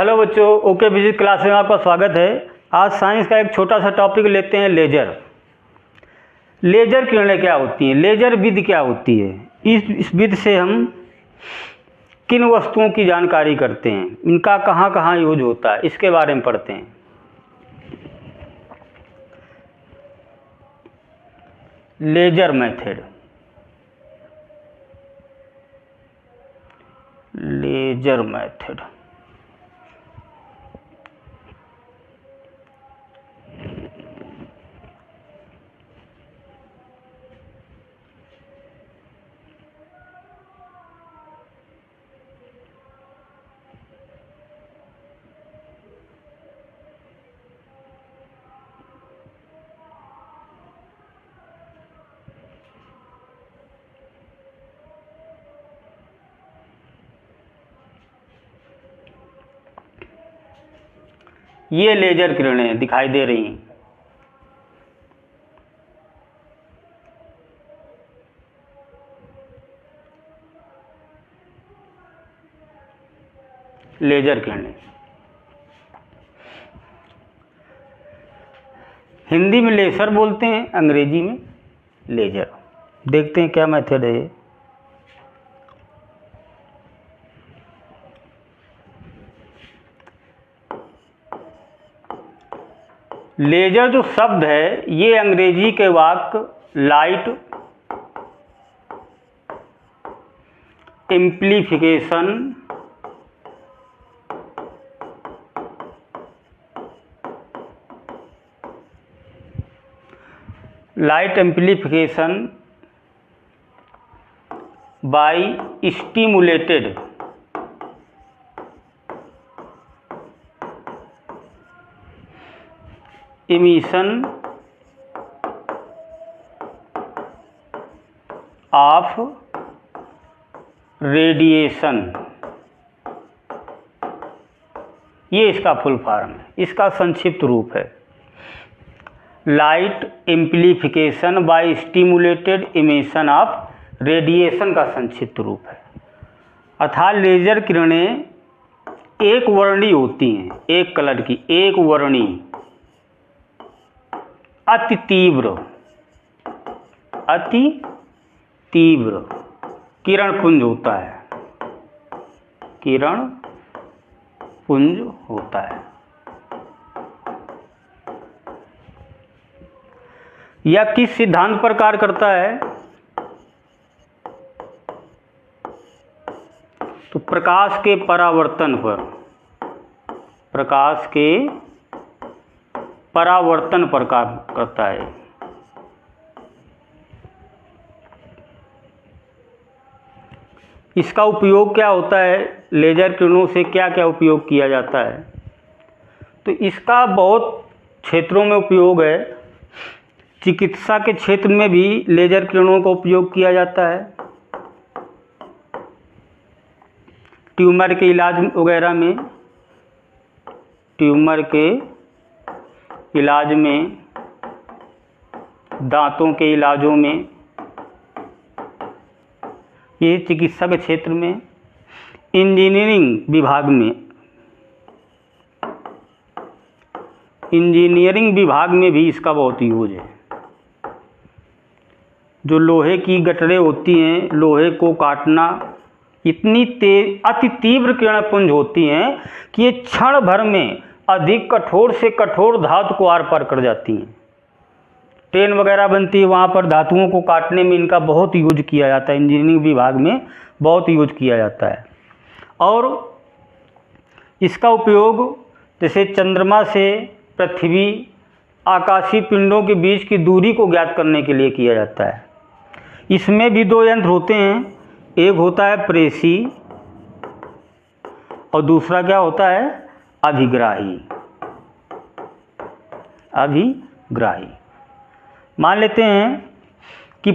Hello बच्चों, okay visit class में आपका स्वागत है। आज साइंस का एक छोटा सा टॉपिक लेते हैं, लेजर। लेजर किरणें क्या होती हैं, लेजर विधि क्या होती है, इस विधि से हम किन वस्तुओं की जानकारी करते हैं, इनका कहाँ कहाँ यूज होता है, इसके बारे में पढ़ते हैं। Laser method, laser method. ये लेजर किरणें दिखाई दे रही हैं। लेजर किरणें हिंदी में लेसर बोलते हैं, अंग्रेजी में लेजर। देखते हैं क्या मेथड है ये। लेजर जो शब्द है ये अंग्रेजी के वाक्य light amplification by stimulated emission of radiation, ये इसका फुल फॉर्म है, इसका संक्षिप्त रूप है light amplification by stimulated emission of radiation का संक्षिप्त रूप है। अर्थात लेजर किरणें एक वर्णी होती हैं, एक कलर की, एक वर्णी, अति तीव्र किरण पुंज होता है, किरण पुंज होता है। यह किस सिद्धांत पर कार्य करता है? तो प्रकाश के परावर्तन पर, प्रकाश के परावर्तन पर कार्य करता है। इसका उपयोग क्या होता है, लेजर किरणों से क्या क्या उपयोग किया जाता है? तो इसका बहुत क्षेत्रों में उपयोग है। चिकित्सा के क्षेत्र में भी लेजर किरणों का उपयोग किया जाता है, ट्यूमर के इलाज वगैरह में, ट्यूमर के इलाज में, दांतों के इलाजों में, ये चिकित्सा के क्षेत्र में, इंजीनियरिंग विभाग में, इंजीनियरिंग विभाग में भी इसका बहुत यूज है। जो लोहे की गटरें होती हैं, लोहे को काटना, इतनी अति तीव्र किरण पुंज होती हैं कि ये क्षण भर में अधिक कठोर से कठोर धातु को आर पार कर जाती हैं। ट्रेन वगैरह बनती है, वहाँ पर धातुओं को काटने में इनका बहुत यूज किया जाता है, इंजीनियरिंग विभाग में बहुत यूज किया जाता है। और इसका उपयोग जैसे चंद्रमा से पृथ्वी, आकाशीय पिंडों के बीच की दूरी को ज्ञात करने के लिए किया जाता है। इसमें भी दो यंत्र होते हैं, एक होता है प्रेसी और दूसरा क्या होता है, अभिग्राही। अभिग्राही मान लेते हैं कि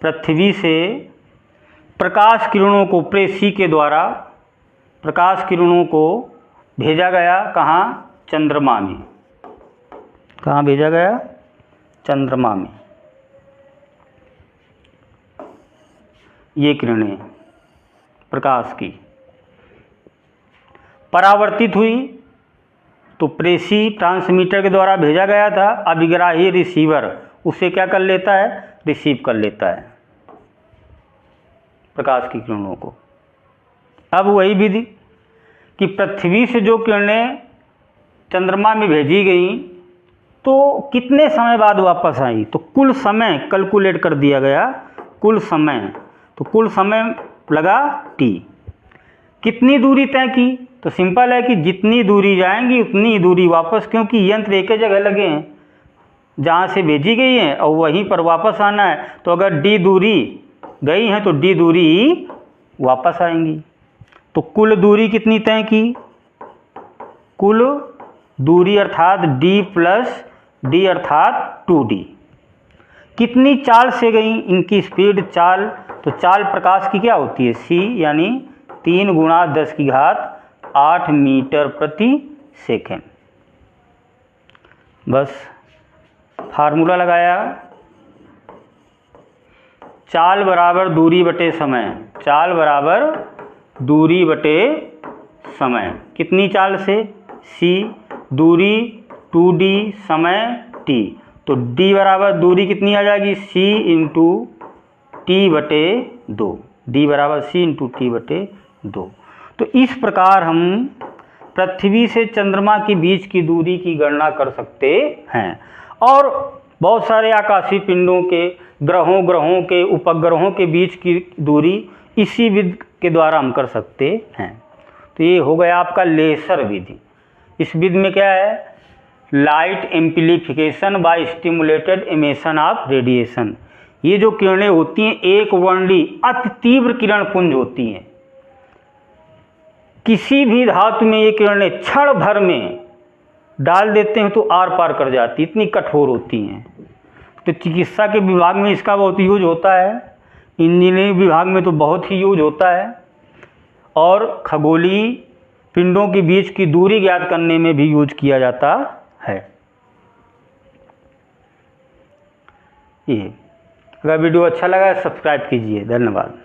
पृथ्वी से प्रकाश किरणों को प्रेसी के द्वारा प्रकाश किरणों को भेजा गया, कहाँ? चंद्रमा में। कहाँ भेजा गया? चंद्रमा में। ये किरणें प्रकाश की परावर्तित हुई तो प्रेषी ट्रांसमीटर के द्वारा भेजा गया था, अभिग्राही रिसीवर उसे क्या कर लेता है, रिसीव कर लेता है प्रकाश की किरणों को। अब वही विधि कि पृथ्वी से जो किरणें चंद्रमा में भेजी गई तो कितने समय बाद वापस आई, तो कुल समय कैलकुलेट कर दिया गया, कुल समय, तो कुल समय लगा t। कितनी दूरी तय की, तो सिंपल है कि जितनी दूरी जाएंगी उतनी ही दूरी वापस, क्योंकि यंत्र एक ही जगह लगे हैं जहाँ से भेजी गई हैं और वहीं पर वापस आना है, तो अगर d दूरी गई हैं तो d दूरी वापस आएंगी। तो कुल दूरी कितनी तय की, कुल दूरी अर्थात d प्लस d अर्थात 2d। कितनी चाल से गई, इनकी स्पीड चाल, तो चाल प्रकाश की क्या होती है c, यानी 3 गुणा 10⁸ मीटर प्रति सेकेंड। बस फार्मूला लगाया, चाल बराबर दूरी बटे समय, चाल बराबर दूरी बटे समय, कितनी चाल से c, दूरी 2d, समय t, तो d बराबर दूरी कितनी आ जाएगी, c इंटू टी बटे 2, d बराबर c इंटू टी बटे 2। तो इस प्रकार हम पृथ्वी से चंद्रमा के बीच की दूरी की गणना कर सकते हैं, और बहुत सारे आकाशीय पिंडों के, ग्रहों के, उपग्रहों के बीच की दूरी इसी विधि के द्वारा हम कर सकते हैं। तो ये हो गया आपका लेसर विधि। इस विधि में क्या है, light amplification by stimulated emission of radiation. ये जो किरणें होती हैं एक वर्णीय अति तीव्र किरण पुंज होती हैं। किसी भी धातु में ये किरणें क्षण भर में डाल देते हैं तो आर पार कर जाती, इतनी कठोर होती हैं। तो चिकित्सा के विभाग में इसका बहुत यूज होता है, इंजीनियरिंग विभाग में तो बहुत ही यूज होता है, और खगोलीय पिंडों के बीच की दूरी ज्ञात करने में भी यूज किया जाता है। ये अगर वीडियो अच्छा लगा सब्सक्राइब कीजिए। धन्यवाद।